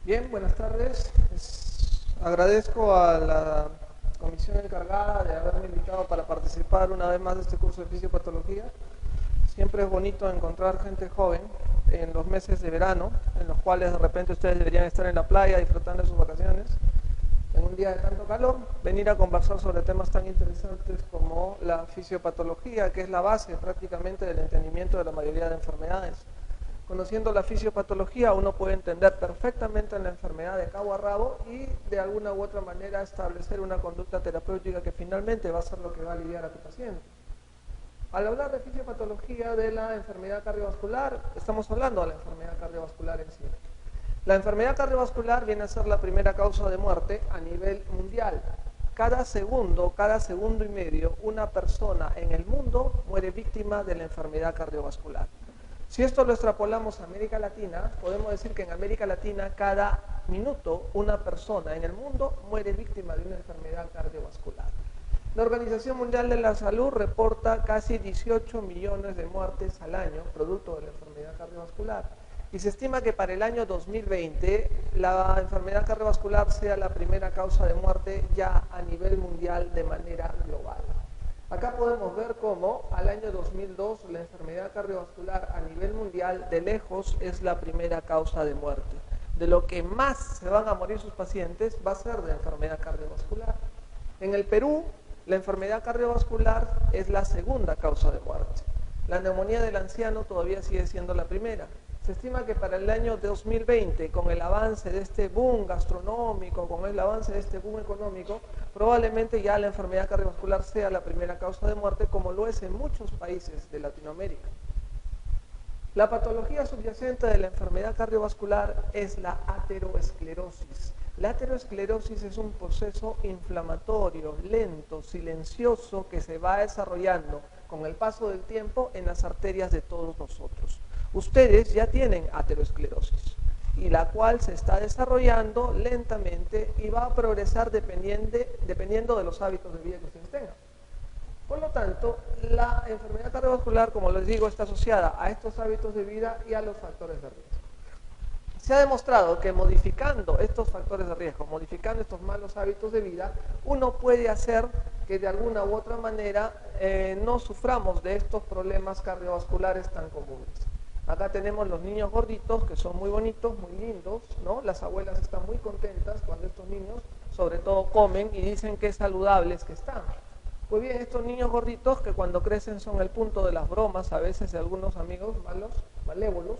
Bien, buenas tardes. Agradezco a la comisión encargada de haberme invitado para participar una vez más de este curso de fisiopatología. Siempre es bonito encontrar gente joven en los meses de verano, en los cuales de repente ustedes deberían estar en la playa disfrutando de sus vacaciones. En un día de tanto calor, venir a conversar sobre temas tan interesantes como la fisiopatología, que es la base prácticamente del entendimiento de la mayoría de enfermedades. Conociendo la fisiopatología, uno puede entender perfectamente la enfermedad de cabo a rabo y de alguna u otra manera establecer una conducta terapéutica que finalmente va a ser lo que va a aliviar a tu paciente. Al hablar de fisiopatología de la enfermedad cardiovascular, estamos hablando de la enfermedad cardiovascular en sí. La enfermedad cardiovascular viene a ser la primera causa de muerte a nivel mundial. Cada segundo y medio, una persona en el mundo muere víctima de la enfermedad cardiovascular. Si esto lo extrapolamos a América Latina, podemos decir que en América Latina cada minuto una persona en el mundo muere víctima de una enfermedad cardiovascular. La Organización Mundial de la Salud reporta casi 18 millones de muertes al año producto de la enfermedad cardiovascular. Y se estima que para el año 2020 la enfermedad cardiovascular sea la primera causa de muerte ya a nivel mundial de manera global. Acá podemos ver cómo al año 2002 la enfermedad cardiovascular a nivel mundial de lejos es la primera causa de muerte. De lo que más se van a morir sus pacientes va a ser de enfermedad cardiovascular. En el Perú, la enfermedad cardiovascular es la segunda causa de muerte. La neumonía del anciano todavía sigue siendo la primera. Se estima que para el año 2020, con el avance de este boom gastronómico, con el avance de este boom económico, probablemente ya la enfermedad cardiovascular sea la primera causa de muerte, como lo es en muchos países de Latinoamérica. La patología subyacente de la enfermedad cardiovascular es la aterosclerosis. La aterosclerosis es un proceso inflamatorio, lento, silencioso, que se va desarrollando con el paso del tiempo en las arterias de todos nosotros. Ustedes ya tienen aterosclerosis, y la cual se está desarrollando lentamente y va a progresar dependiendo de los hábitos de vida que ustedes tengan. Por lo tanto, la enfermedad cardiovascular, como les digo, está asociada a estos hábitos de vida y a los factores de riesgo. Se ha demostrado que modificando estos factores de riesgo, modificando estos malos hábitos de vida, uno puede hacer que de alguna u otra manera no suframos de estos problemas cardiovasculares tan comunes. Acá tenemos los niños gorditos, que son muy bonitos, muy lindos, ¿no? Las abuelas están muy contentas cuando estos niños, sobre todo, comen y dicen qué saludables que están. Pues bien, estos niños gorditos que cuando crecen son el punto de las bromas, a veces de algunos amigos malos, malévolos,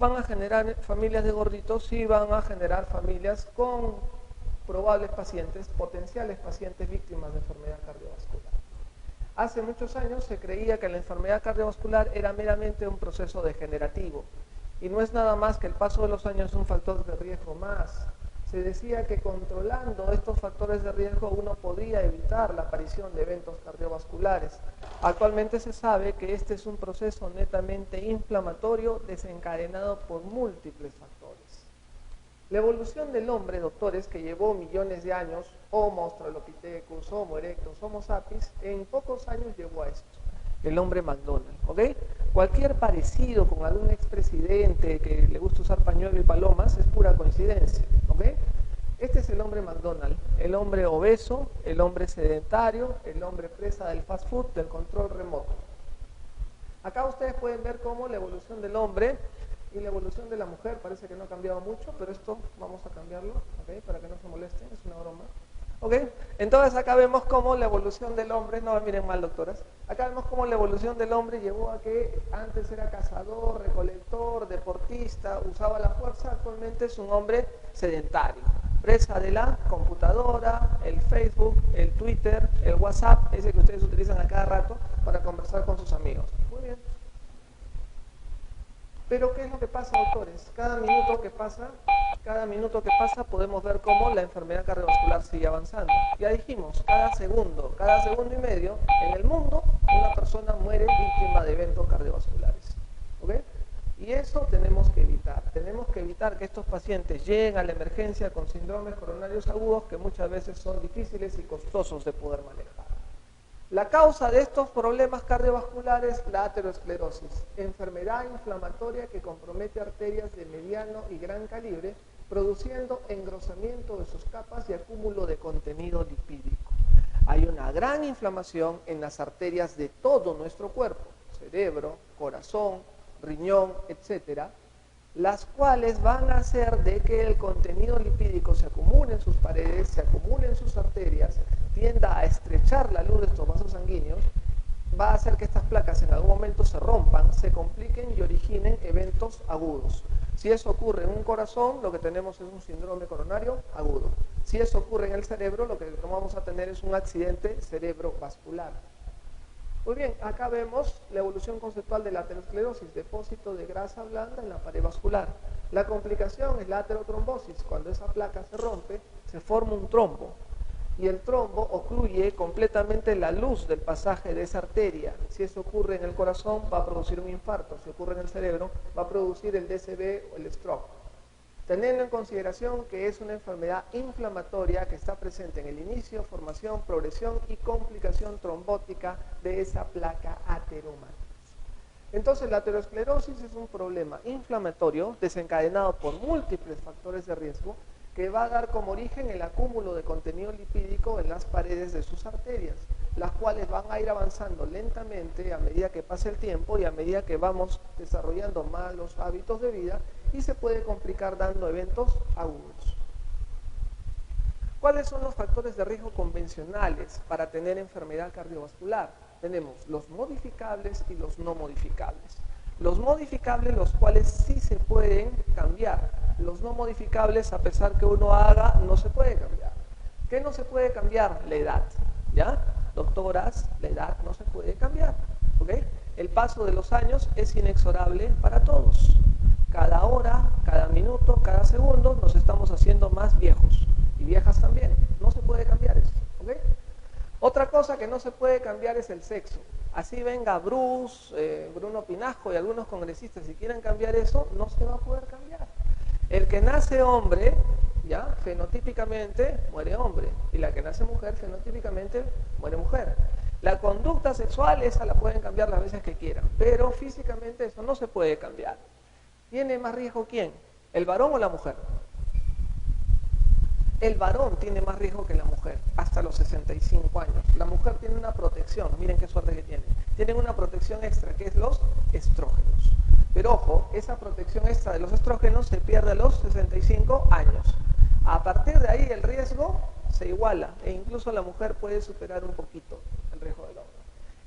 van a generar familias de gorditos y van a generar familias con probables pacientes, potenciales pacientes víctimas de enfermedad cardiovascular. Hace muchos años se creía que la enfermedad cardiovascular era meramente un proceso degenerativo y no es nada más que el paso de los años un factor de riesgo más. Se decía que controlando estos factores de riesgo uno podía evitar la aparición de eventos cardiovasculares. Actualmente se sabe que este es un proceso netamente inflamatorio desencadenado por múltiples factores. La evolución del hombre, doctores, que llevó millones de años, Homo australopithecus, Homo erectus, Homo sapiens, en pocos años llevó a esto, el hombre McDonald, ¿ok? Cualquier parecido con algún expresidente que le gusta usar pañuelo y palomas es pura coincidencia, ¿ok? Este es el hombre McDonald, el hombre obeso, el hombre sedentario, el hombre presa del fast food, del control remoto. Acá ustedes pueden ver cómo la evolución del hombre y la evolución de la mujer parece que no ha cambiado mucho, pero esto vamos a cambiarlo, ¿ok? Para que no se molesten, es una broma. ¿Ok? Entonces acá vemos cómo la evolución del hombre, no me miren mal doctoras, acá vemos cómo la evolución del hombre llevó a que antes era cazador, recolector, deportista, usaba la fuerza, actualmente es un hombre sedentario, presa de la computadora, el Facebook, el Twitter, el WhatsApp, ese que ustedes utilizan a cada rato para conversar con sus amigos. Muy bien. Pero ¿qué es lo que pasa, doctores? Cada minuto que pasa podemos ver cómo la enfermedad cardiovascular sigue avanzando. Ya dijimos, cada segundo y medio, en el mundo, una persona muere víctima de eventos cardiovasculares. ¿Ok? Y eso tenemos que evitar. Tenemos que evitar que estos pacientes lleguen a la emergencia con síndromes coronarios agudos que muchas veces son difíciles y costosos de poder manejar. La causa de estos problemas cardiovasculares, la aterosclerosis, enfermedad inflamatoria que compromete arterias de mediano y gran calibre produciendo engrosamiento de sus capas y acúmulo de contenido lipídico. Hay una gran inflamación en las arterias de todo nuestro cuerpo, cerebro, corazón, riñón, etcétera, las cuales van a hacer de que el contenido lipídico se acumule en sus paredes, se acumule en sus arterias, tienda a estrechar la luz de estos vasos sanguíneos, va a hacer que estas placas en algún momento se rompan, se compliquen y originen eventos agudos. Si eso ocurre en un corazón, lo que tenemos es un síndrome coronario agudo. Si eso ocurre en el cerebro, lo que vamos a tener es un accidente cerebrovascular. Muy bien, acá vemos la evolución conceptual de la aterosclerosis, depósito de grasa blanda en la pared vascular. La complicación es la aterotrombosis. Cuando esa placa se rompe, se forma un trombo. Y el trombo ocluye completamente la luz del pasaje de esa arteria. Si eso ocurre en el corazón, va a producir un infarto. Si ocurre en el cerebro, va a producir el DCB o el stroke. Teniendo en consideración que es una enfermedad inflamatoria que está presente en el inicio, formación, progresión y complicación trombótica de esa placa ateromatosa. Entonces, la aterosclerosis es un problema inflamatorio desencadenado por múltiples factores de riesgo que va a dar como origen el acúmulo de contenido lipídico en las paredes de sus arterias, las cuales van a ir avanzando lentamente a medida que pase el tiempo y a medida que vamos desarrollando malos hábitos de vida, y se puede complicar dando eventos agudos. ¿Cuáles son los factores de riesgo convencionales para tener enfermedad cardiovascular? Tenemos los modificables y los no modificables. Los modificables, los cuales sí se pueden cambiar. Los no modificables, a pesar que uno haga, no se puede cambiar. ¿Qué no se puede cambiar? La edad. ¿Ya? Doctoras, la edad no se puede cambiar. ¿Ok? El paso de los años es inexorable para todos. Cada hora, cada minuto, cada segundo nos estamos haciendo más viejos. Y viejas también. No se puede cambiar eso. ¿Ok? Otra cosa que no se puede cambiar es el sexo. Así venga Bruce, Bruno Pinasco y algunos congresistas, si quieren cambiar eso, no se va a poder cambiar. El que nace hombre, ya, fenotípicamente muere hombre. Y la que nace mujer, fenotípicamente muere mujer. La conducta sexual, esa la pueden cambiar las veces que quieran. Pero físicamente eso no se puede cambiar. ¿Tiene más riesgo quién? ¿El varón o la mujer? El varón tiene más riesgo que la mujer, hasta los 65 años. La mujer tiene una protección, miren qué suerte que tiene. Tienen una protección extra, que es los estrógenos. Pero ojo, esa protección extra de los estrógenos se pierde a los 65 años. A partir de ahí el riesgo se iguala, e incluso la mujer puede superar un poquito el riesgo del hombre.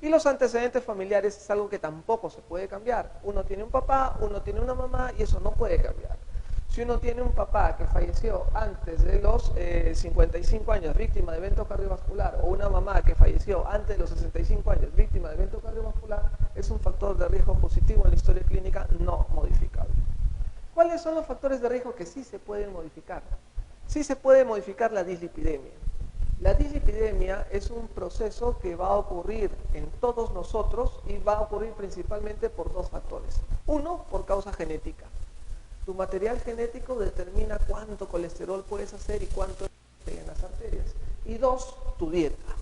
Y los antecedentes familiares es algo que tampoco se puede cambiar. Uno tiene un papá, uno tiene una mamá, y eso no puede cambiar. Si uno tiene un papá que falleció antes de los 55 años víctima de evento cardiovascular, o una mamá que falleció antes de los 65 años víctima de evento cardiovascular, es un factor de riesgo positivo en la historia clínica no modificable. ¿Cuáles son los factores de riesgo que sí se pueden modificar? Sí se puede modificar la dislipidemia. La dislipidemia es un proceso que va a ocurrir en todos nosotros y va a ocurrir principalmente por dos factores. Uno, por causa genética. Tu material genético determina cuánto colesterol puedes hacer y cuánto en las arterias. Y dos, tu dieta,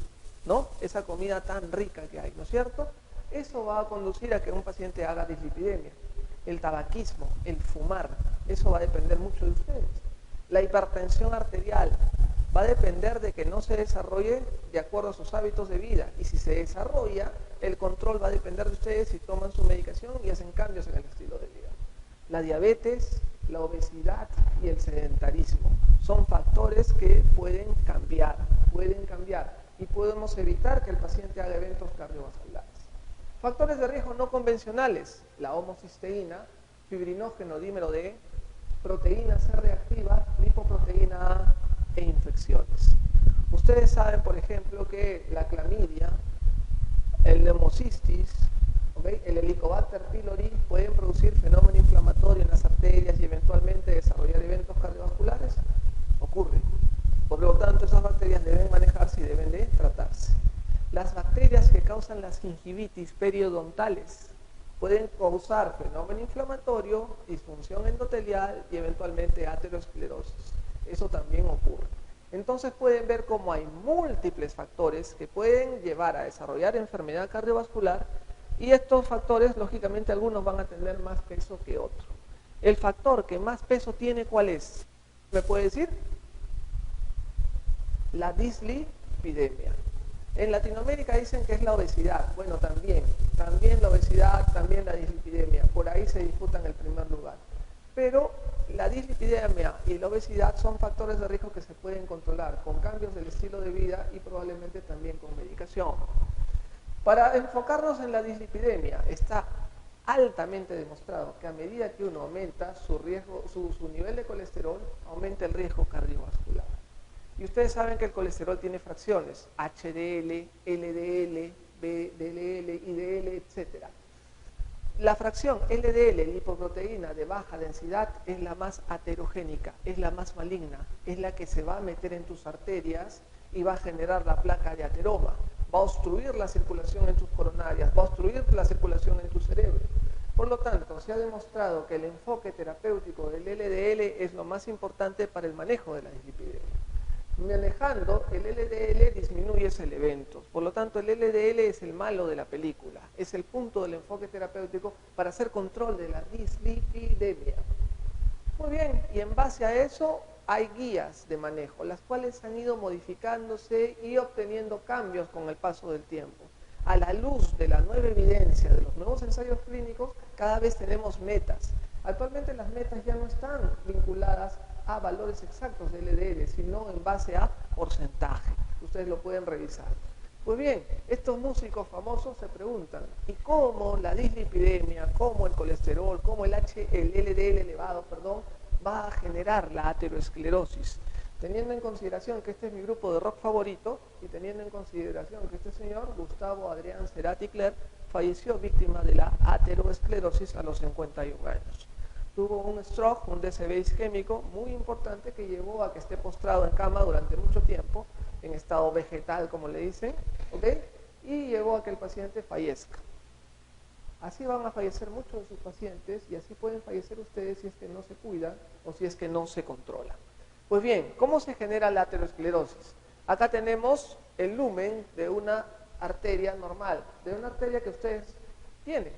¿no? Esa comida tan rica que hay, ¿no es cierto? Eso va a conducir a que un paciente haga dislipidemia. El tabaquismo, el fumar, eso va a depender mucho de ustedes. La hipertensión arterial va a depender de que no se desarrolle de acuerdo a sus hábitos de vida. Y si se desarrolla, el control va a depender de ustedes si toman su medicación y hacen cambios en el estilo de vida. La diabetes, la obesidad y el sedentarismo son factores que pueden cambiar y podemos evitar que el paciente haga eventos cardiovasculares. Factores de riesgo no convencionales, la homocisteína, fibrinógeno dímero D, proteína C reactiva, lipoproteína A e infecciones. Ustedes saben, por ejemplo, que la clamidia, el neumocistis, el Helicobacter pylori pueden producir fenómeno inflamatorio en las arterias y eventualmente desarrollar eventos cardiovasculares. Ocurre. Por lo tanto, esas bacterias deben manejarse y deben de tratarse. Las bacterias que causan las gingivitis periodontales pueden causar fenómeno inflamatorio, disfunción endotelial y eventualmente aterosclerosis. Eso también ocurre. Entonces pueden ver cómo hay múltiples factores que pueden llevar a desarrollar enfermedad cardiovascular. Y estos factores, lógicamente, algunos van a tener más peso que otros. El factor que más peso tiene, ¿cuál es? ¿Me puede decir? La dislipidemia. En Latinoamérica dicen que es la obesidad. Bueno, también la obesidad, también la dislipidemia. Por ahí se disputan el primer lugar. Pero la dislipidemia y la obesidad son factores de riesgo que se pueden controlar con cambios del estilo de vida y probablemente también con medicación. Para enfocarnos en la dislipidemia, está altamente demostrado que a medida que uno aumenta su nivel de colesterol, aumenta el riesgo cardiovascular. Y ustedes saben que el colesterol tiene fracciones, HDL, LDL, VDL, IDL, etc. La fracción LDL, lipoproteína de baja densidad, es la más aterogénica, es la más maligna, es la que se va a meter en tus arterias y va a generar la placa de ateroma, va a obstruir la circulación en tus coronarias, va a obstruir la circulación en tu cerebro. Por lo tanto, se ha demostrado que el enfoque terapéutico del LDL es lo más importante para el manejo de la dislipidemia. Manejando el LDL disminuyes el evento. Por lo tanto, el LDL es el malo de la película. Es el punto del enfoque terapéutico para hacer control de la dislipidemia. Muy bien, y en base a eso hay guías de manejo, las cuales han ido modificándose y obteniendo cambios con el paso del tiempo. A la luz de la nueva evidencia, de los nuevos ensayos clínicos, cada vez tenemos metas. Actualmente las metas ya no están vinculadas a valores exactos de LDL, sino en base a porcentaje. Ustedes lo pueden revisar. Pues bien, estos músicos famosos se preguntan, ¿y cómo la dislipidemia, cómo el colesterol, cómo el LDL elevado, va a generar la aterosclerosis? Teniendo en consideración que este es mi grupo de rock favorito y teniendo en consideración que este señor, Gustavo Adrián Cerati Clerc, falleció víctima de la aterosclerosis a los 51 años. Tuvo un stroke, un DCB isquémico muy importante que llevó a que esté postrado en cama durante mucho tiempo, en estado vegetal, como le dicen, ¿ok? Y llevó a que el paciente fallezca. Así van a fallecer muchos de sus pacientes y así pueden fallecer ustedes si es que no se cuidan o si es que no se controlan. Pues bien, ¿cómo se genera la aterosclerosis? Acá tenemos el lumen de una arteria normal, de una arteria que ustedes tienen.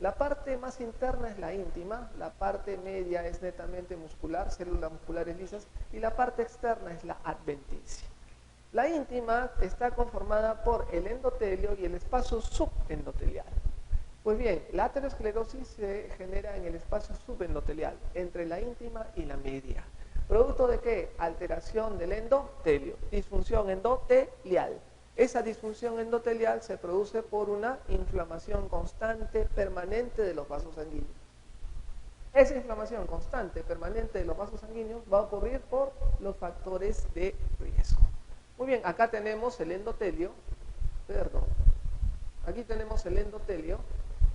La parte más interna es la íntima, la parte media es netamente muscular, células musculares lisas, y la parte externa es la adventicia. La íntima está conformada por el endotelio y el espacio subendotelial. Pues bien, la aterosclerosis se genera en el espacio subendotelial, entre la íntima y la media. ¿Producto de qué? Alteración del endotelio, disfunción endotelial. Esa disfunción endotelial se produce por una inflamación constante, permanente de los vasos sanguíneos. Esa inflamación constante, permanente de los vasos sanguíneos va a ocurrir por los factores de riesgo. Muy bien, acá tenemos el endotelio, aquí tenemos el endotelio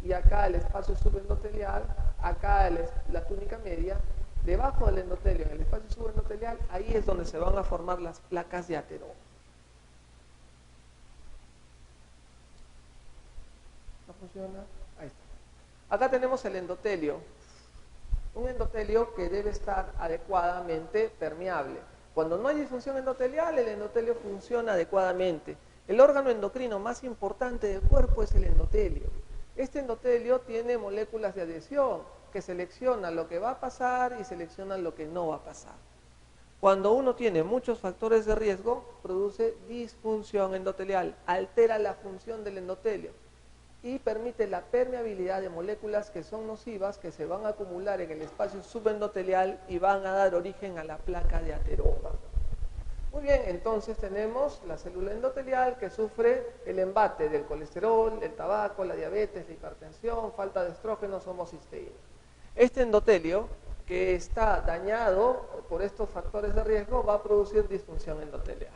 y acá el espacio subendotelial, acá la túnica media. Debajo del endotelio, en el espacio subendotelial, ahí es donde se van a formar las placas de ateroma. ¿No funciona? Ahí está. Acá tenemos el endotelio. Un endotelio que debe estar adecuadamente permeable. Cuando no hay disfunción endotelial, el endotelio funciona adecuadamente. El órgano endocrino más importante del cuerpo es el endotelio. Este endotelio tiene moléculas de adhesión que seleccionan lo que va a pasar y seleccionan lo que no va a pasar. Cuando uno tiene muchos factores de riesgo, produce disfunción endotelial, altera la función del endotelio y permite la permeabilidad de moléculas que son nocivas, que se van a acumular en el espacio subendotelial y van a dar origen a la placa de ateroma. Muy bien, entonces tenemos la célula endotelial que sufre el embate del colesterol, el tabaco, la diabetes, la hipertensión, falta de estrógenos, homocisteína. Este endotelio, que está dañado por estos factores de riesgo, va a producir disfunción endotelial.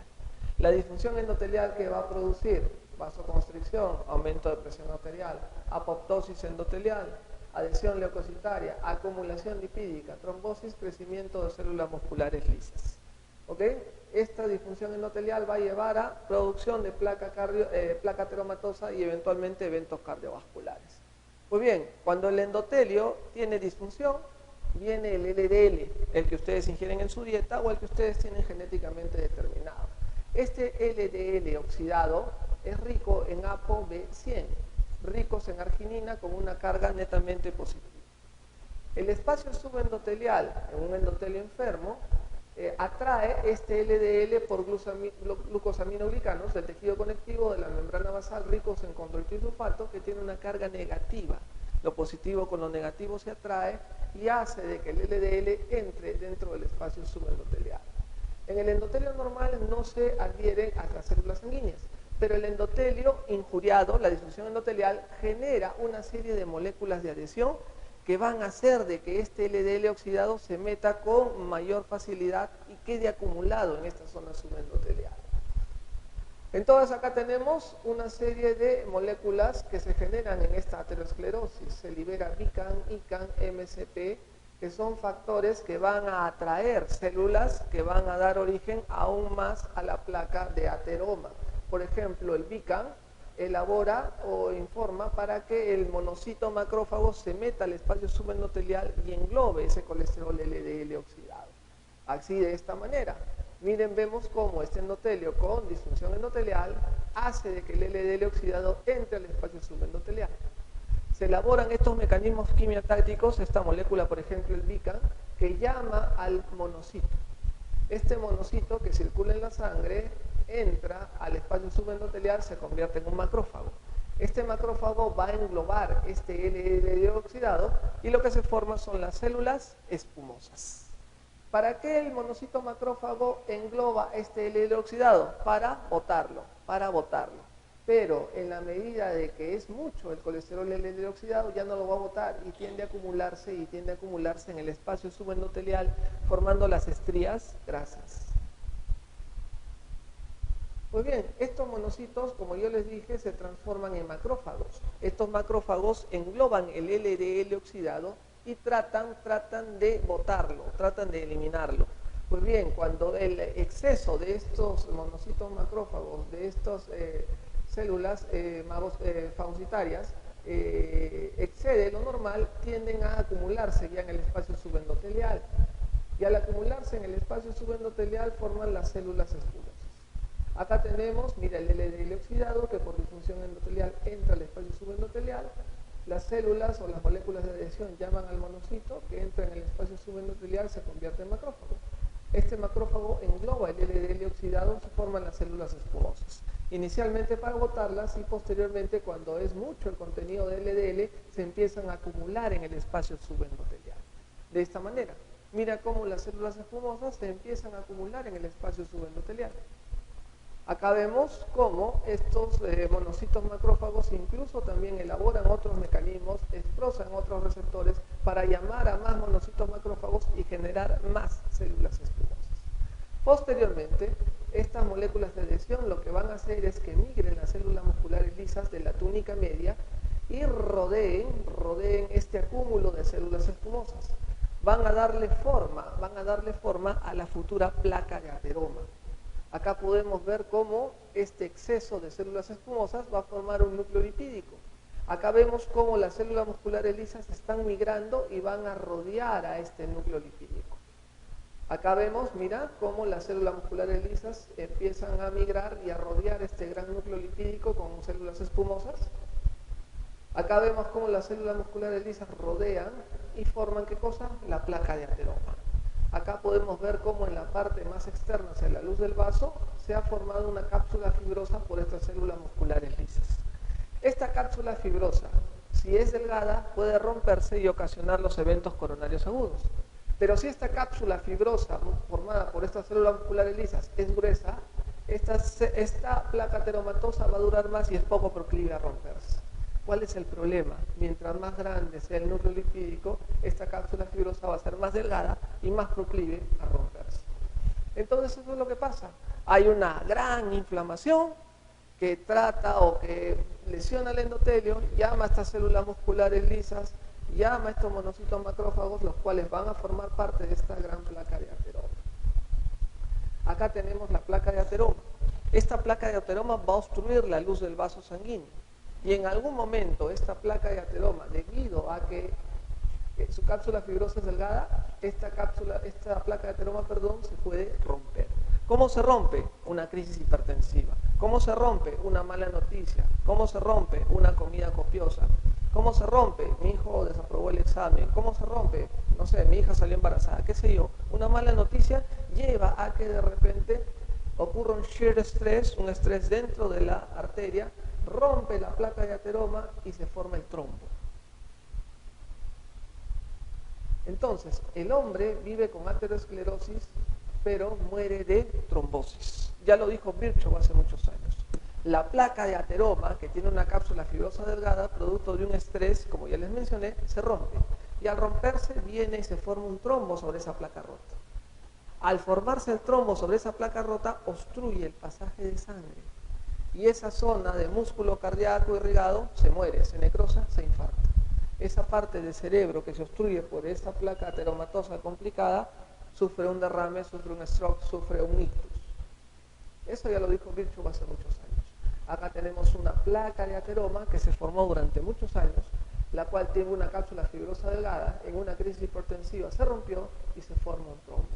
La disfunción endotelial que va a producir vasoconstricción, aumento de presión arterial, apoptosis endotelial, adhesión leucocitaria, acumulación lipídica, trombosis, crecimiento de células musculares lisas. ¿Ok? Esta disfunción endotelial va a llevar a producción de placa ateromatosa y eventualmente eventos cardiovasculares. Pues bien, cuando el endotelio tiene disfunción, viene el LDL, el que ustedes ingieren en su dieta o el que ustedes tienen genéticamente determinado. Este LDL oxidado es rico en ApoB100, ricos en arginina con una carga netamente positiva. El espacio subendotelial en un endotelio enfermo atrae este LDL por glucosaminoglicanos del tejido conectivo de la membrana basal ricos en condroitin-sulfato, que tiene una carga negativa. Lo positivo con lo negativo se atrae y hace de que el LDL entre dentro del espacio subendotelial. En el endotelio normal no se adhieren a las células sanguíneas, pero el endotelio injuriado, la disfunción endotelial, genera una serie de moléculas de adhesión que van a hacer de que este LDL oxidado se meta con mayor facilidad y quede acumulado en esta zona subendotelial. Entonces acá tenemos una serie de moléculas que se generan en esta aterosclerosis. Se libera BICAN, ICAN, MCP, que son factores que van a atraer células que van a dar origen aún más a la placa de ateroma. Por ejemplo, el BICAN elabora o informa para que el monocito macrófago se meta al espacio subendotelial y englobe ese colesterol LDL oxidado. Así, de esta manera. Miren, vemos cómo este endotelio con disfunción endotelial hace de que el LDL oxidado entre al espacio subendotelial. Se elaboran estos mecanismos quimiotácticos, esta molécula, por ejemplo, el BICAN, que llama al monocito. Este monocito que circula en la sangre entra al espacio subendotelial, se convierte en un macrófago. Este macrófago va a englobar este LDL oxidado y lo que se forma son las células espumosas. ¿Para qué el monocito macrófago engloba este LDL oxidado? Para botarlo. Pero en la medida de que es mucho el colesterol LDL oxidado, ya no lo va a botar y tiende a acumularse en el espacio subendotelial, formando las estrías grasas. Pues bien, estos monocitos, como yo les dije, se transforman en macrófagos. Estos macrófagos engloban el LDL oxidado y tratan de botarlo, tratan de eliminarlo. Pues bien, cuando el exceso de estos monocitos macrófagos, de estas células fagocitarias, excede lo normal, tienden a acumularse ya en el espacio subendotelial. Y al acumularse en el espacio subendotelial forman las células espumosas. Acá tenemos, mira, el LDL oxidado que por disfunción endotelial entra al espacio subendotelial. Las células o las moléculas de adhesión llaman al monocito que entra en el espacio subendotelial, se convierte en macrófago. Este macrófago engloba el LDL oxidado, se forman las células espumosas. Inicialmente para botarlas y posteriormente, cuando es mucho el contenido de LDL, se empiezan a acumular en el espacio subendotelial. De esta manera, mira cómo las células espumosas se empiezan a acumular en el espacio subendotelial. Acá vemos cómo estos monocitos macrófagos incluso también elaboran otros mecanismos, expresan otros receptores para llamar a más monocitos macrófagos y generar más células espumosas. Posteriormente, estas moléculas de adhesión lo que van a hacer es que migren las células musculares lisas de la túnica media y rodeen este acúmulo de células espumosas. Van a darle forma a la futura placa de ateroma. Acá podemos ver cómo este exceso de células espumosas va a formar un núcleo lipídico. Acá vemos cómo las células musculares lisas están migrando y van a rodear a este núcleo lipídico. Acá vemos, mira, cómo las células musculares lisas empiezan a migrar y a rodear este gran núcleo lipídico con células espumosas. Acá vemos cómo las células musculares lisas rodean y forman, ¿qué cosa? La placa de ateroma. Acá podemos ver cómo en la parte más externa, hacia la luz del vaso, se ha formado una cápsula fibrosa por estas células musculares lisas. Esta cápsula fibrosa, si es delgada, puede romperse y ocasionar los eventos coronarios agudos. Pero si esta cápsula fibrosa formada por estas células musculares lisas es gruesa, esta placa ateromatosa va a durar más y es poco proclive a romperse. ¿Cuál es el problema? Mientras más grande sea el núcleo lipídico, esta cápsula fibrosa va a ser más delgada y más proclive a romperse. Entonces eso es lo que pasa. Hay una gran inflamación que trata o que lesiona el endotelio, llama a estas células musculares lisas, llama a estos monocitos macrófagos, los cuales van a formar parte de esta gran placa de ateroma. Acá tenemos la placa de ateroma. Esta placa de ateroma va a obstruir la luz del vaso sanguíneo. Y en algún momento esta placa de ateroma, debido a que su cápsula fibrosa es delgada, esta placa de ateroma, se puede romper. ¿Cómo se rompe? Una crisis hipertensiva. ¿Cómo se rompe? Una mala noticia. ¿Cómo se rompe? Una comida copiosa. ¿Cómo se rompe? Mi hijo desaprobó el examen. ¿Cómo se rompe? No sé, mi hija salió embarazada, qué sé yo. Una mala noticia lleva a que de repente ocurra un shear stress, un estrés dentro de la arteria, rompe la placa de ateroma y se forma el trombo. Entonces, el hombre vive con aterosclerosis, pero muere de trombosis. Ya lo dijo Virchow hace muchos años. La placa de ateroma, que tiene una cápsula fibrosa delgada, producto de un estrés, como ya les mencioné, se rompe. Y al romperse viene y se forma un trombo sobre esa placa rota. Al formarse el trombo sobre esa placa rota, obstruye el pasaje de sangre. Y esa zona de músculo cardíaco irrigado se muere, se necrosa, se infarta. Esa parte del cerebro que se obstruye por esa placa ateromatosa complicada sufre un derrame, sufre un stroke, sufre un ictus. Eso ya lo dijo Virchow hace muchos años. Acá tenemos una placa de ateroma que se formó durante muchos años, la cual tiene una cápsula fibrosa delgada, en una crisis hipertensiva se rompió y se forma un trombo.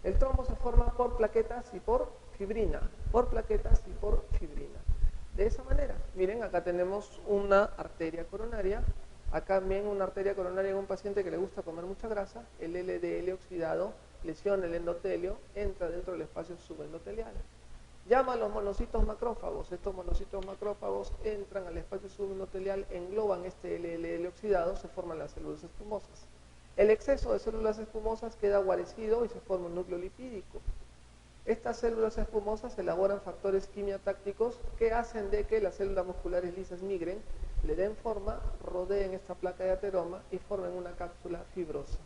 El trombo se forma por plaquetas y por fibrina, por plaquetas y por fibrina. De esa manera, miren, acá tenemos una arteria coronaria, acá también una arteria coronaria en un paciente que le gusta comer mucha grasa, el LDL oxidado lesiona el endotelio, entra dentro del espacio subendotelial. Llama a los monocitos macrófagos, estos monocitos macrófagos entran al espacio subendotelial, engloban este LDL oxidado, se forman las células espumosas. El exceso de células espumosas queda guarecido y se forma un núcleo lipídico. Estas células espumosas elaboran factores quimiotácticos que hacen de que las células musculares lisas migren, le den forma, rodeen esta placa de ateroma y formen una cápsula fibrosa.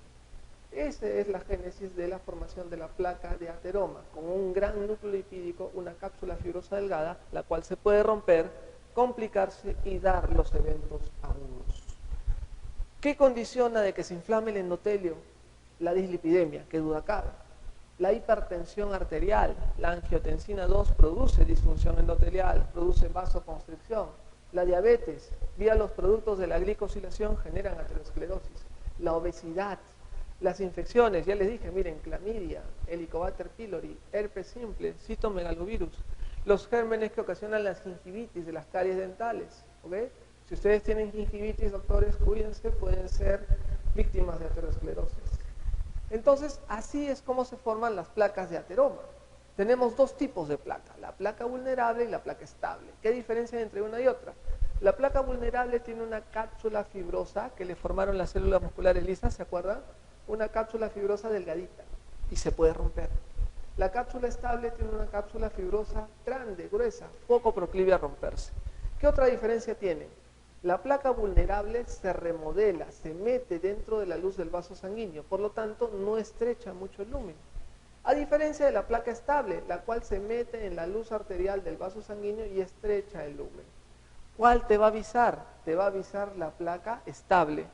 Esa es la génesis de la formación de la placa de ateroma, con un gran núcleo lipídico, una cápsula fibrosa delgada, la cual se puede romper, complicarse y dar los eventos agudos. ¿Qué condiciona de que se inflame el endotelio? La dislipidemia, que duda cabe. La hipertensión arterial, la angiotensina 2 produce disfunción endotelial, produce vasoconstricción. La diabetes, vía los productos de la glicosilación, generan aterosclerosis. La obesidad, las infecciones, ya les dije, miren, clamidia, Helicobacter pylori, herpes simple, citomegalovirus, los gérmenes que ocasionan las gingivitis de las caries dentales, ¿ok? Si ustedes tienen gingivitis, doctores, cuídense, pueden ser víctimas de aterosclerosis. Entonces, así es como se forman las placas de ateroma. Tenemos dos tipos de placa, la placa vulnerable y la placa estable. ¿Qué diferencia hay entre una y otra? La placa vulnerable tiene una cápsula fibrosa que le formaron las células musculares lisas, ¿se acuerdan? Una cápsula fibrosa delgadita y se puede romper. La cápsula estable tiene una cápsula fibrosa grande, gruesa, poco proclive a romperse. ¿Qué otra diferencia tiene? La placa vulnerable se remodela, se mete dentro de la luz del vaso sanguíneo, por lo tanto no estrecha mucho el lumen. A diferencia de la placa estable, la cual se mete en la luz arterial del vaso sanguíneo y estrecha el lumen. ¿Cuál te va a avisar? Te va a avisar la placa estable,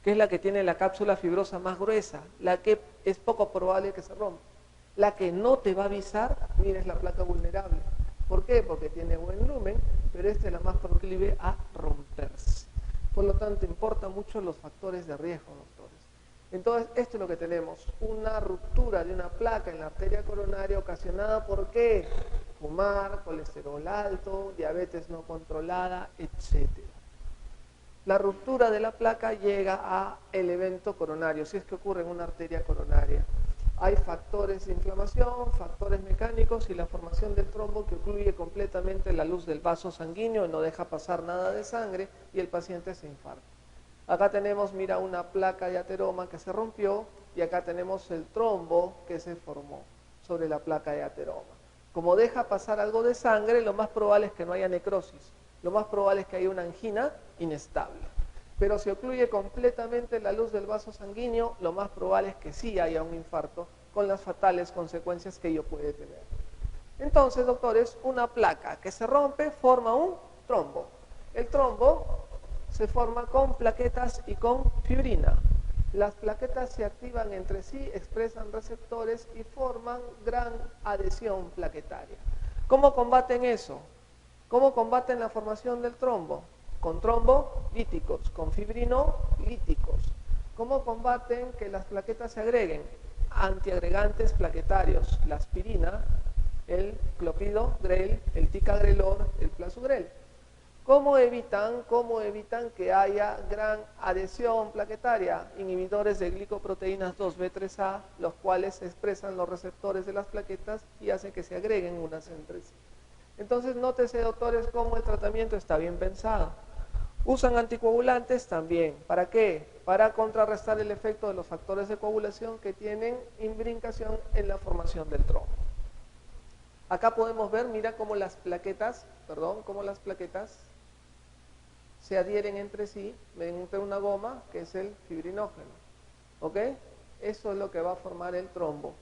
que es la que tiene la cápsula fibrosa más gruesa, la que es poco probable que se rompa. La que no te va a avisar, mira, es la placa vulnerable. ¿Por qué? Porque tiene buen lumen, pero esta es la más proclive a romperse. Por lo tanto, importan mucho los factores de riesgo, doctores. Entonces, esto es lo que tenemos, una ruptura de una placa en la arteria coronaria ocasionada por ¿qué? Fumar, colesterol alto, diabetes no controlada, etc. La ruptura de la placa llega al evento coronario, si es que ocurre en una arteria coronaria. Hay factores de inflamación, factores mecánicos y la formación del trombo que ocluye completamente la luz del vaso sanguíneo y no deja pasar nada de sangre y el paciente se infarta. Acá tenemos, mira, una placa de ateroma que se rompió y acá tenemos el trombo que se formó sobre la placa de ateroma. Como deja pasar algo de sangre, lo más probable es que no haya necrosis, lo más probable es que haya una angina inestable. Pero si ocluye completamente la luz del vaso sanguíneo, lo más probable es que sí haya un infarto con las fatales consecuencias que ello puede tener. Entonces, doctores, una placa que se rompe forma un trombo. El trombo se forma con plaquetas y con fibrina. Las plaquetas se activan entre sí, expresan receptores y forman gran adhesión plaquetaria. ¿Cómo combaten eso? ¿Cómo combaten la formación del trombo? Con trombolíticos, con fibrinolíticos. ¿Cómo combaten que las plaquetas se agreguen? Antiagregantes plaquetarios, la aspirina, el clopidogrel, el ticagrelor, el plasugrel. ¿Cómo evitan que haya gran adhesión plaquetaria? Inhibidores de glicoproteínas 2B3A, los cuales expresan los receptores de las plaquetas y hacen que se agreguen unas entre sí. Entonces, nótese, doctores, cómo el tratamiento está bien pensado. ¿Usan anticoagulantes? También. ¿Para qué? Para contrarrestar el efecto de los factores de coagulación que tienen imbricación en la formación del trombo. Acá podemos ver, mira cómo las plaquetas se adhieren entre sí mediante una goma que es el fibrinógeno. ¿Ok? Eso es lo que va a formar el trombo.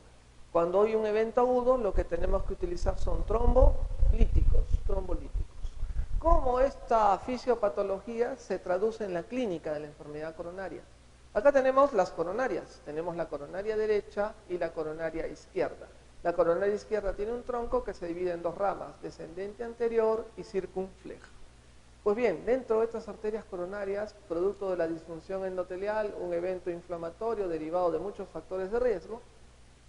Cuando hay un evento agudo, lo que tenemos que utilizar son trombolíticos. ¿Cómo esta fisiopatología se traduce en la clínica de la enfermedad coronaria? Acá tenemos las coronarias. Tenemos la coronaria derecha y la coronaria izquierda. La coronaria izquierda tiene un tronco que se divide en dos ramas, descendente anterior y circunfleja. Pues bien, dentro de estas arterias coronarias, producto de la disfunción endotelial, un evento inflamatorio derivado de muchos factores de riesgo,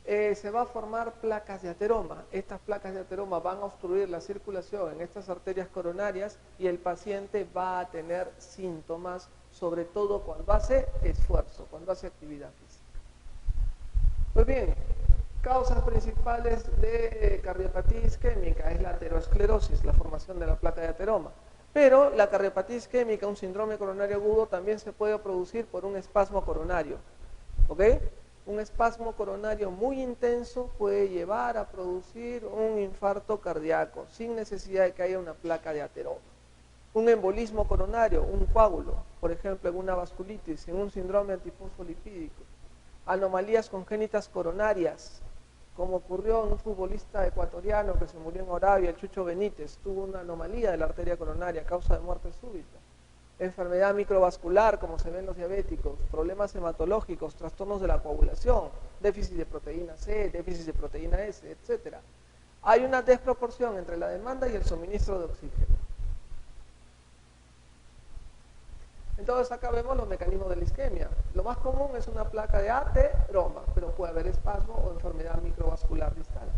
se va a formar placas de ateroma. Estas placas de ateroma van a obstruir la circulación en estas arterias coronarias y el paciente va a tener síntomas, sobre todo cuando hace esfuerzo, cuando hace actividad física. Pues bien, causas principales de cardiopatía isquémica es la aterosclerosis, la formación de la placa de ateroma. Pero la cardiopatía isquémica, un síndrome coronario agudo, también se puede producir por un espasmo coronario. ¿Ok? Un espasmo coronario muy intenso puede llevar a producir un infarto cardíaco sin necesidad de que haya una placa de ateroma. Un embolismo coronario, un coágulo, por ejemplo en una vasculitis, en un síndrome antifosfolipídico. Anomalías congénitas coronarias, como ocurrió en un futbolista ecuatoriano que se murió en Arabia, el Chucho Benítez, tuvo una anomalía de la arteria coronaria a causa de muerte súbita. Enfermedad microvascular, como se ven en los diabéticos, problemas hematológicos, trastornos de la coagulación, déficit de proteína C, déficit de proteína S, etc. Hay una desproporción entre la demanda y el suministro de oxígeno. Entonces acá vemos los mecanismos de la isquemia. Lo más común es una placa de ateroma, pero puede haber espasmo o enfermedad microvascular distal.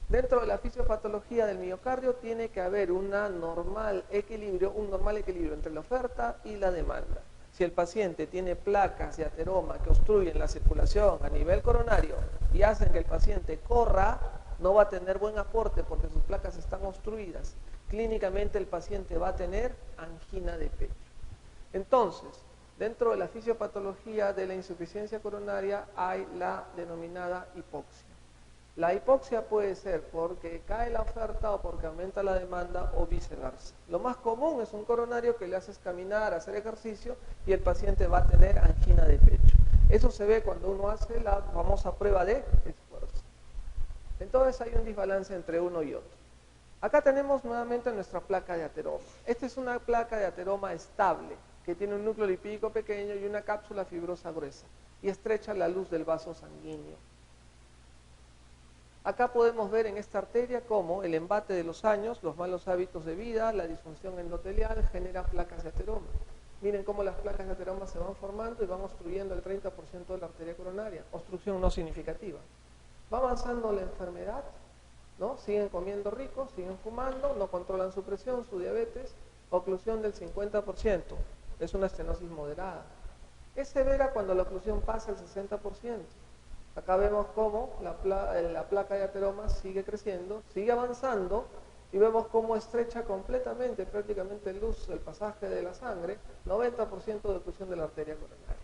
Dentro de la fisiopatología del miocardio tiene que haber un normal equilibrio entre la oferta y la demanda. Si el paciente tiene placas de ateroma que obstruyen la circulación a nivel coronario y hacen que el paciente corra, no va a tener buen aporte porque sus placas están obstruidas. Clínicamente el paciente va a tener angina de pecho. Entonces, dentro de la fisiopatología de la insuficiencia coronaria hay la denominada hipoxia. La hipoxia puede ser porque cae la oferta o porque aumenta la demanda o viceversa. Lo más común es un coronario que le haces caminar, hacer ejercicio y el paciente va a tener angina de pecho. Eso se ve cuando uno hace la famosa prueba de esfuerzo. Entonces hay un desbalance entre uno y otro. Acá tenemos nuevamente nuestra placa de ateroma. Esta es una placa de ateroma estable que tiene un núcleo lipídico pequeño y una cápsula fibrosa gruesa y estrecha la luz del vaso sanguíneo. Acá podemos ver en esta arteria cómo el embate de los años, los malos hábitos de vida, la disfunción endotelial genera placas de ateroma. Miren cómo las placas de ateroma se van formando y van obstruyendo el 30% de la arteria coronaria. Obstrucción no significativa. Va avanzando la enfermedad, ¿no? Siguen comiendo rico, siguen fumando, no controlan su presión, su diabetes, oclusión del 50%. Es una estenosis moderada. Es severa cuando la oclusión pasa el 60%. Acá vemos cómo la placa de ateroma sigue creciendo, sigue avanzando y vemos cómo estrecha completamente, prácticamente luz el pasaje de la sangre, 90% de oclusión de la arteria coronaria.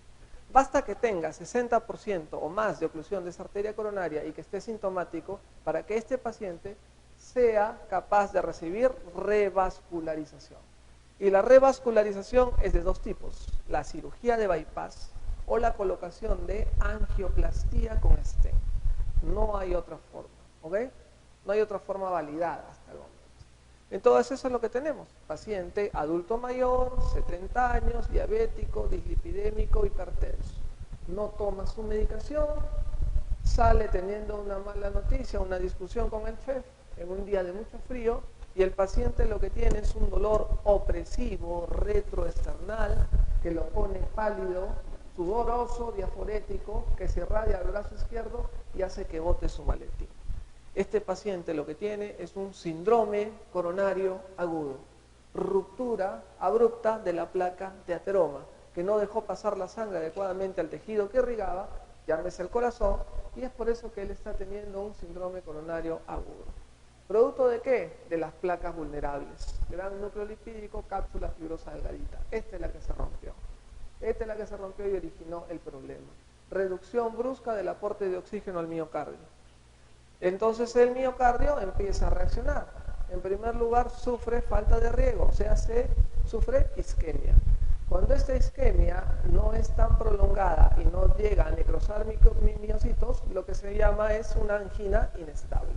Basta que tenga 60% o más de oclusión de esa arteria coronaria y que esté sintomático para que este paciente sea capaz de recibir revascularización. Y la revascularización es de dos tipos, la cirugía de bypass o la colocación de angioplastía con stent. No hay otra forma, ¿ok? No hay otra forma validada hasta el momento. Entonces eso es lo que tenemos, paciente adulto mayor, 70 años, diabético, dislipidémico, hipertenso. No toma su medicación, sale teniendo una mala noticia, una discusión con el chef en un día de mucho frío y el paciente lo que tiene es un dolor opresivo, retroesternal, que lo pone pálido, sudoroso, diaforético, que se irradia al brazo izquierdo y hace que bote su maletín. Este paciente lo que tiene es un síndrome coronario agudo. ruptura abrupta de la placa de ateroma, que no dejó pasar la sangre adecuadamente al tejido que irrigaba, llámese el corazón, y es por eso que él está teniendo un síndrome coronario agudo. ¿Producto de qué? De las placas vulnerables. Gran núcleo lipídico, cápsula fibrosa delgadita. Esta es la que se rompió. Esta es la que se rompió y originó el problema. Reducción brusca del aporte de oxígeno al miocardio. Entonces el miocardio empieza a reaccionar. En primer lugar, sufre falta de riego, o sea, sufre isquemia. Cuando esta isquemia no es tan prolongada y no llega a necrosar miocitos, lo que se llama es una angina inestable.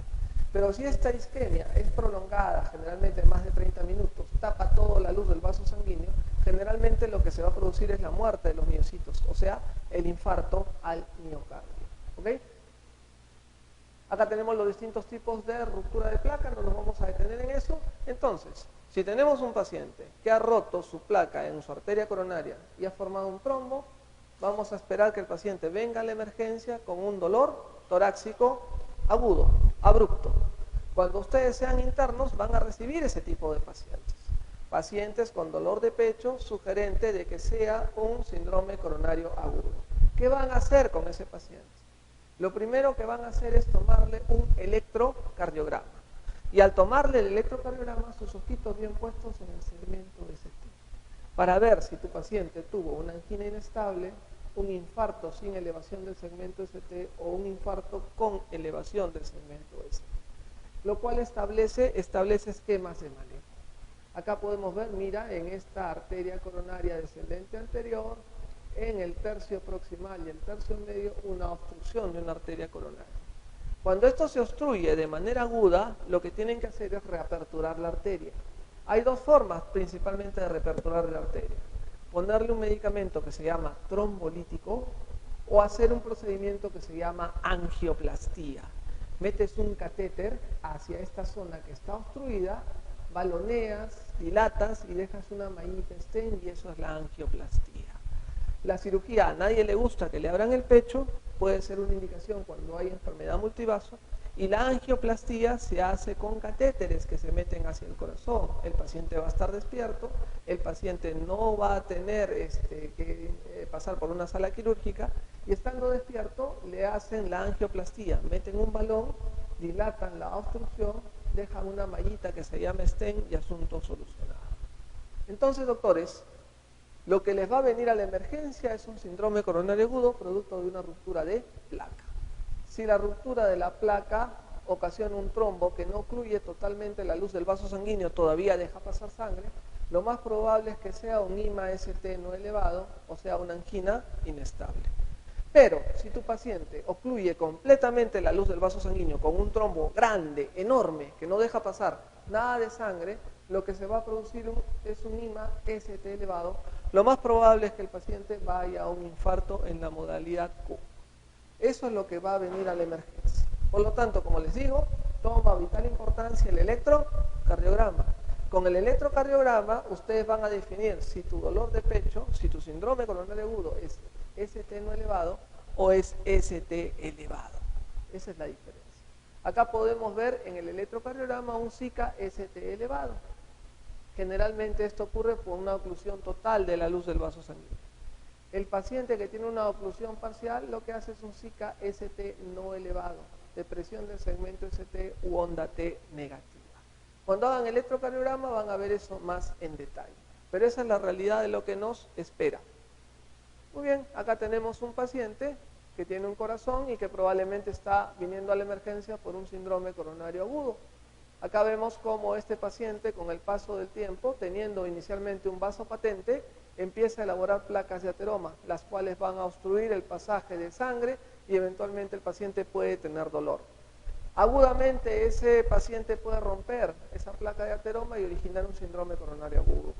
Pero si esta isquemia es prolongada, generalmente más de 30 minutos, tapa toda la luz del vaso sanguíneo, generalmente lo que se va a producir es la muerte de los miocitos, o sea, el infarto al miocardio. ¿Ok? Acá tenemos los distintos tipos de ruptura de placa, no nos vamos a detener en eso. Entonces, si tenemos un paciente que ha roto su placa en su arteria coronaria y ha formado un trombo, vamos a esperar que el paciente venga a la emergencia con un dolor torácico agudo, abrupto. Cuando ustedes sean internos van a recibir ese tipo de pacientes. Pacientes con dolor de pecho sugerente de que sea un síndrome coronario agudo. ¿Qué van a hacer con ese paciente? Lo primero que van a hacer es tomarle un electrocardiograma. Y al tomarle el electrocardiograma, sus ojitos bien puestos en el segmento ST. Para ver si tu paciente tuvo una angina inestable, un infarto sin elevación del segmento ST o un infarto con elevación del segmento ST. Lo cual establece esquemas de manejo. Acá podemos ver, mira, en esta arteria coronaria descendente anterior, en el tercio proximal y el tercio medio, una obstrucción de una arteria coronaria. Cuando esto se obstruye de manera aguda, lo que tienen que hacer es reaperturar la arteria. Hay dos formas principalmente de reaperturar la arteria. Ponerle un medicamento que se llama trombolítico o hacer un procedimiento que se llama angioplastía. Metes un catéter hacia esta zona que está obstruida, baloneas, dilatas y dejas una mallita stent y eso es la angioplastía. La cirugía a nadie le gusta que le abran el pecho, puede ser una indicación cuando hay enfermedad multivaso, y la angioplastía se hace con catéteres que se meten hacia el corazón. El paciente va a estar despierto, el paciente no va a tener que pasar por una sala quirúrgica, y estando despierto le hacen la angioplastía, meten un balón, dilatan la obstrucción, dejan una mallita que se llama stent y asunto solucionado. Entonces, doctores, lo que les va a venir a la emergencia es un síndrome coronario agudo producto de una ruptura de placa. Si la ruptura de la placa ocasiona un trombo que no ocluye totalmente la luz del vaso sanguíneo, todavía deja pasar sangre, lo más probable es que sea un IMA-ST no elevado, o sea, una angina inestable. Pero si tu paciente ocluye completamente la luz del vaso sanguíneo con un trombo grande, enorme, que no deja pasar nada de sangre, lo que se va a producir es un IMA-ST elevado. Lo más probable es que el paciente vaya a un infarto en la modalidad Q. Eso es lo que va a venir a la emergencia. Por lo tanto, como les digo, toma vital importancia el electrocardiograma. Con el electrocardiograma, ustedes van a definir si tu dolor de pecho, si tu síndrome coronario agudo es ST no elevado o es ST elevado. Esa es la diferencia. Acá podemos ver en el electrocardiograma un SICA ST elevado. Generalmente esto ocurre por una oclusión total de la luz del vaso sanguíneo. El paciente que tiene una oclusión parcial lo que hace es un SICA ST no elevado, depresión del segmento ST u onda T negativa. Cuando hagan electrocardiograma van a ver eso más en detalle. Pero esa es la realidad de lo que nos espera. Muy bien, acá tenemos un paciente que tiene un corazón y que probablemente está viniendo a la emergencia por un síndrome coronario agudo. Acá vemos cómo este paciente, con el paso del tiempo, teniendo inicialmente un vaso patente, empieza a elaborar placas de ateroma, las cuales van a obstruir el pasaje de sangre y eventualmente el paciente puede tener dolor. Agudamente ese paciente puede romper esa placa de ateroma y originar un síndrome coronario agudo.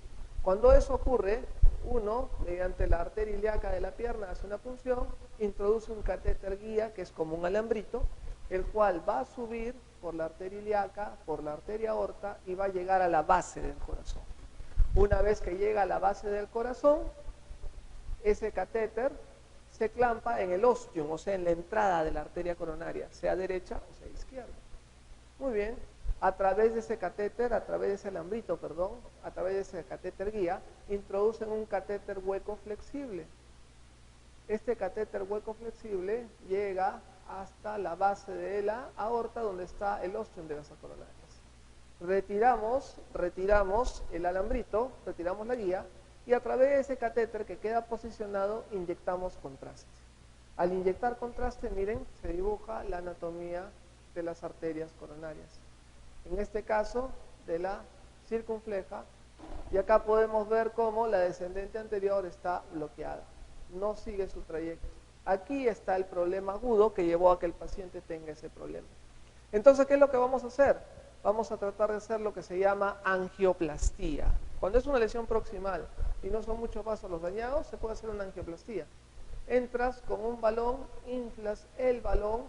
Cuando eso ocurre, uno, mediante la arteria ilíaca de la pierna, hace una punción, introduce un catéter guía, que es como un alambrito, el cual va a subir por la arteria ilíaca, por la arteria aorta y va a llegar a la base del corazón. Una vez que llega a la base del corazón, ese catéter se clampa en el ostium, o sea, en la entrada de la arteria coronaria, sea derecha o sea izquierda. Muy bien, A través de ese catéter, a través de ese alambrito, perdón, a través de ese catéter guía, introducen un catéter hueco flexible. Este catéter hueco flexible llega hasta la base de la aorta donde está el ostium de las coronarias. Retiramos el alambrito, retiramos la guía y a través de ese catéter que queda posicionado inyectamos contraste. Al inyectar contraste, miren, se dibuja la anatomía de las arterias coronarias. En este caso, de la circunfleja, y acá podemos ver cómo la descendente anterior está bloqueada, no sigue su trayecto. Aquí está el problema agudo que llevó a que el paciente tenga ese problema. Entonces, ¿qué es lo que vamos a hacer? Vamos a tratar de hacer lo que se llama angioplastía. Cuando es una lesión proximal y no son muchos vasos los dañados, se puede hacer una angioplastía. Entras con un balón, inflas el balón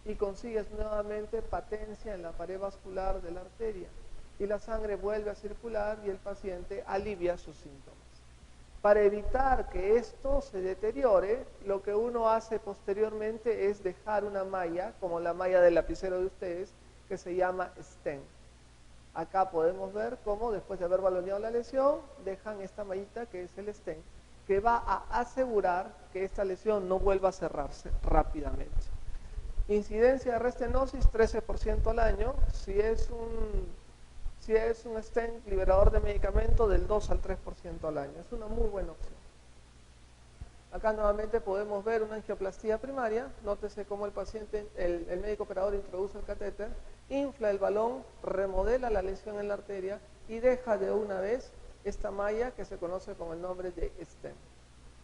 y consigues nuevamente patencia en la pared vascular de la arteria. Y la sangre vuelve a circular y el paciente alivia sus síntomas. Para evitar que esto se deteriore, lo que uno hace posteriormente es dejar una malla, como la malla del lapicero de ustedes, que se llama stent. Acá podemos ver cómo después de haber baloneado la lesión, dejan esta mallita que es el stent, que va a asegurar que esta lesión no vuelva a cerrarse rápidamente. Incidencia de restenosis 13% al año, si es un stent liberador de medicamento del 2 al 3% al año. Es una muy buena opción. Acá nuevamente podemos ver una angioplastía primaria. Nótese cómo el paciente, el médico operador introduce el catéter, infla el balón, remodela la lesión en la arteria y deja de una vez esta malla que se conoce con el nombre de stent.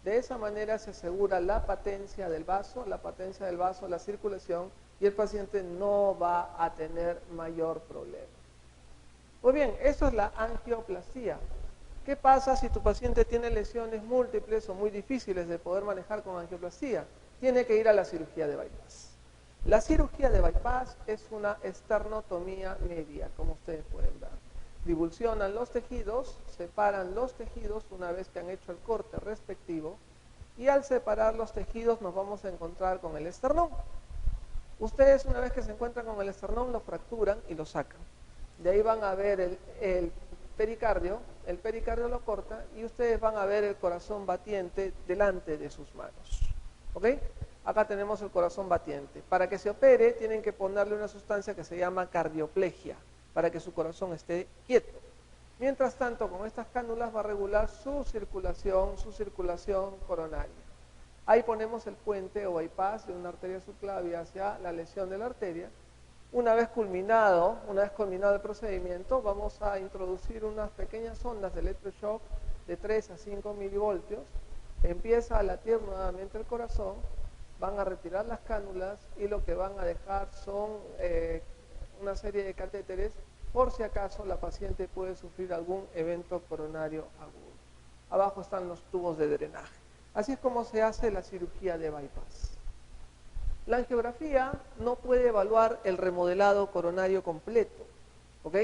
De esa manera se asegura la patencia del vaso, la circulación y el paciente no va a tener mayor problema. Pues bien, eso es la angioplastía. ¿Qué pasa si tu paciente tiene lesiones múltiples o muy difíciles de poder manejar con angioplastía? Tiene que ir a la cirugía de bypass. La cirugía de bypass es una esternotomía media, como ustedes pueden ver. Divulsionan los tejidos, separan los tejidos una vez que han hecho el corte respectivo y al separar los tejidos nos vamos a encontrar con el esternón. Ustedes una vez que se encuentran con el esternón lo fracturan y lo sacan. De ahí van a ver el pericardio lo corta y ustedes van a ver el corazón batiente delante de sus manos. ¿Ok? Acá tenemos el corazón batiente. Para que se opere tienen que ponerle una sustancia que se llama cardioplegia, para que su corazón esté quieto. Mientras tanto, con estas cánulas va a regular su circulación coronaria. Ahí ponemos el puente o bypass de una arteria subclavia hacia la lesión de la arteria. Una vez culminado el procedimiento, vamos a introducir unas pequeñas ondas de electroshock de 3 a 5 milivoltios. Empieza a latir nuevamente el corazón, van a retirar las cánulas y lo que van a dejar son una serie de catéteres por si acaso la paciente puede sufrir algún evento coronario agudo. Abajo están los tubos de drenaje. Así es como se hace la cirugía de bypass. La angiografía no puede evaluar el remodelado coronario completo, ¿ok?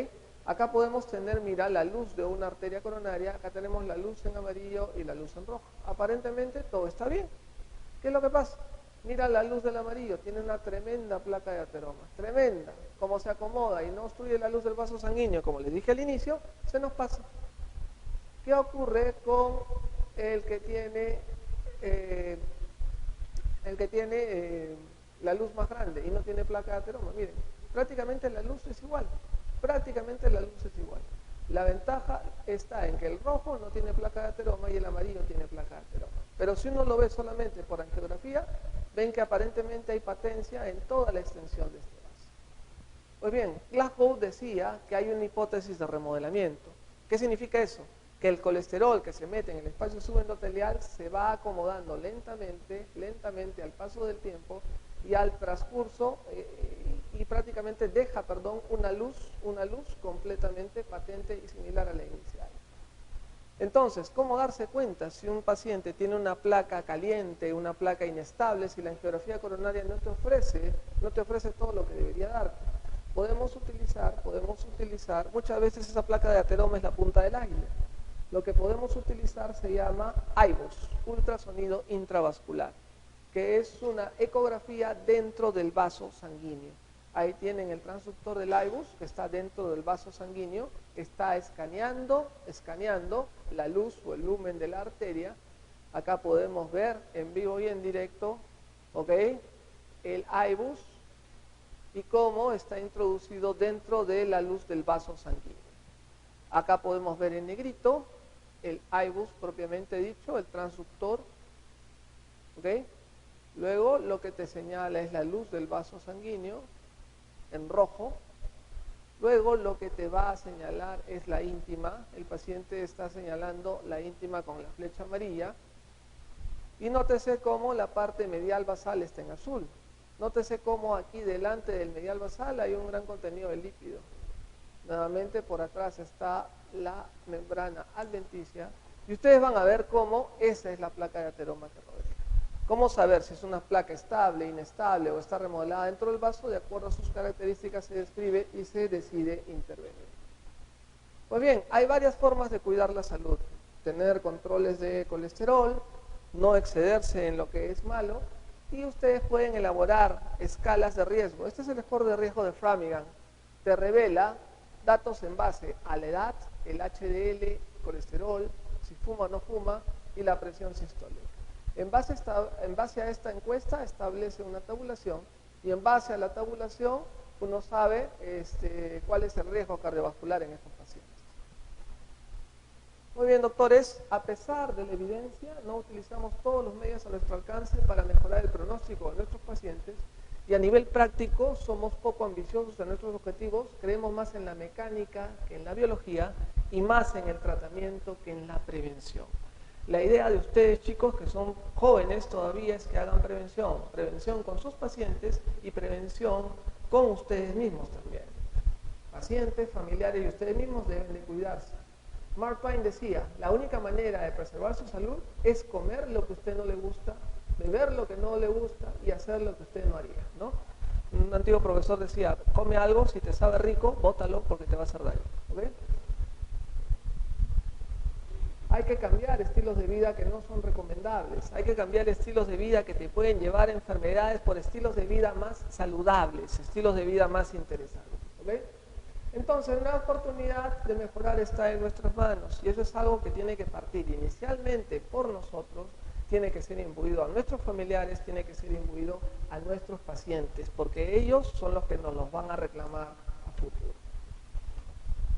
Acá podemos tener, mira, la luz de una arteria coronaria, acá tenemos la luz en amarillo y la luz en rojo. Aparentemente todo está bien. ¿Qué es lo que pasa? Mira la luz del amarillo, tiene una tremenda placa de ateromas, tremenda. Como se acomoda y no obstruye la luz del vaso sanguíneo, como les dije al inicio, se nos pasa. ¿Qué ocurre con el que tiene la luz más grande y no tiene placa de ateroma? Miren, prácticamente la luz es igual. La ventaja está en que el rojo no tiene placa de ateroma y el amarillo tiene placa de ateroma. Pero si uno lo ve solamente por angiografía, ven que aparentemente hay patencia en toda la extensión de este vaso. Pues bien, Glasgow decía que hay una hipótesis de remodelamiento. ¿Qué significa eso? Que el colesterol que se mete en el espacio subendotelial se va acomodando lentamente al paso del tiempo y al transcurso y prácticamente deja, una luz completamente patente y similar a la inicial. Entonces, ¿cómo darse cuenta si un paciente tiene una placa caliente, una placa inestable, si la angiografía coronaria no te ofrece todo lo que debería darte? Podemos utilizar, muchas veces esa placa de ateroma es la punta del águila. Lo que podemos utilizar se llama IVUS, ultrasonido intravascular, que es una ecografía dentro del vaso sanguíneo. Ahí tienen el transductor del IBUS que está dentro del vaso sanguíneo, está escaneando la luz o el lumen de la arteria. Acá podemos ver en vivo y en directo, ¿ok?, el IBUS y cómo está introducido dentro de la luz del vaso sanguíneo. Acá podemos ver en negrito el IBUS propiamente dicho, el transductor, ¿ok? Luego lo que te señala es la luz del vaso sanguíneo en rojo. Luego lo que te va a señalar es la íntima. El paciente está señalando la íntima con la flecha amarilla. Y nótese cómo la parte medial basal está en azul. Nótese cómo aquí delante del medial basal hay un gran contenido de lípido. Nuevamente por atrás está la membrana adventicia. Y ustedes van a ver cómo esa es la placa de ateroma que rodea. ¿Cómo saber si es una placa estable, inestable o está remodelada dentro del vaso? De acuerdo a sus características se describe y se decide intervenir. Pues bien, hay varias formas de cuidar la salud. Tener controles de colesterol, no excederse en lo que es malo, y ustedes pueden elaborar escalas de riesgo. Este es el score de riesgo de Framingham. Te revela datos en base a la edad, el HDL, colesterol, si fuma o no fuma y la presión sistólica. En base a esta encuesta establece una tabulación y en base a la tabulación uno sabe cuál es el riesgo cardiovascular en estos pacientes. Muy bien, doctores, a pesar de la evidencia, no utilizamos todos los medios a nuestro alcance para mejorar el pronóstico de nuestros pacientes y a nivel práctico somos poco ambiciosos en nuestros objetivos, creemos más en la mecánica que en la biología y más en el tratamiento que en la prevención. La idea de ustedes, chicos, que son jóvenes todavía, es que hagan prevención con sus pacientes y prevención con ustedes mismos también. Pacientes, familiares y ustedes mismos deben de cuidarse. Mark Twain decía, la única manera de preservar su salud es comer lo que a usted no le gusta, beber lo que no le gusta y hacer lo que usted no haría, ¿no? Un antiguo profesor decía, come algo, si te sabe rico, bótalo porque te va a hacer daño, ¿ok? Hay que cambiar estilos de vida que no son recomendables. Hay que cambiar estilos de vida que te pueden llevar a enfermedades por estilos de vida más saludables, estilos de vida más interesantes, ¿ok? Entonces, una oportunidad de mejorar está en nuestras manos y eso es algo que tiene que partir inicialmente por nosotros, tiene que ser imbuido a nuestros familiares, tiene que ser imbuido a nuestros pacientes, porque ellos son los que nos los van a reclamar a futuro.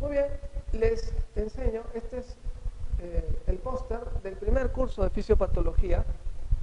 Muy bien, les enseño, este es el póster del primer curso de fisiopatología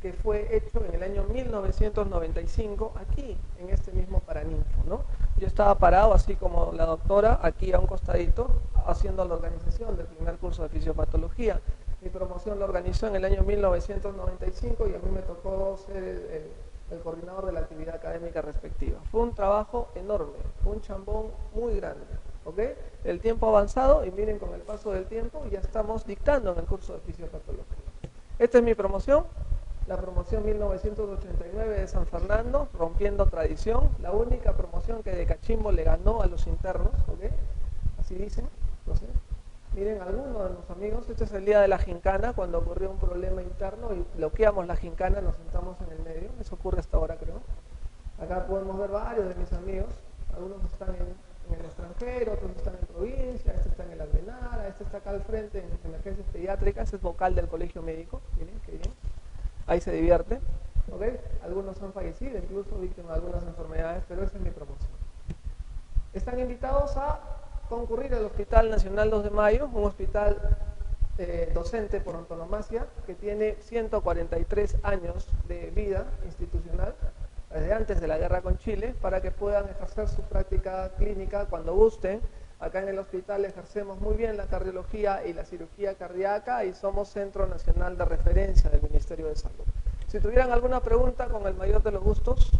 que fue hecho en el año 1995 aquí, en este mismo Paraninfo, ¿no? Yo estaba parado, así como la doctora, aquí a un costadito, haciendo la organización del primer curso de fisiopatología. Mi promoción la organizó en el año 1995 y a mí me tocó ser el coordinador de la actividad académica respectiva. Fue un trabajo enorme, un chambón muy grande, ¿ok? El tiempo ha avanzado y miren, con el paso del tiempo ya estamos dictando en el curso de fisiopatología. Esta es mi promoción. La promoción 1989 de San Fernando, rompiendo tradición, la única promoción que de Cachimbo le ganó a los internos, ¿ok? Así dicen, no sé. Miren, algunos de los amigos, este es el día de la gincana, cuando ocurrió un problema interno y bloqueamos la gincana, nos sentamos en el medio, eso ocurre hasta ahora creo. Acá podemos ver varios de mis amigos, algunos están en el extranjero, otros están en provincia, este está en el Almenara, este está acá al frente en emergencias pediátricas, es vocal del colegio médico, miren, qué bien. Ahí se divierte, ¿ok? Algunos han fallecido, incluso víctimas de algunas enfermedades, pero esa es mi promoción. Están invitados a concurrir al Hospital Nacional 2 de Mayo, un hospital docente por antonomasia, que tiene 143 años de vida institucional, desde antes de la guerra con Chile, para que puedan ejercer su práctica clínica cuando gusten. Acá en el hospital ejercemos muy bien la cardiología y la cirugía cardíaca y somos Centro Nacional de Referencia del Ministerio de Salud. Si tuvieran alguna pregunta, con el mayor de los gustos,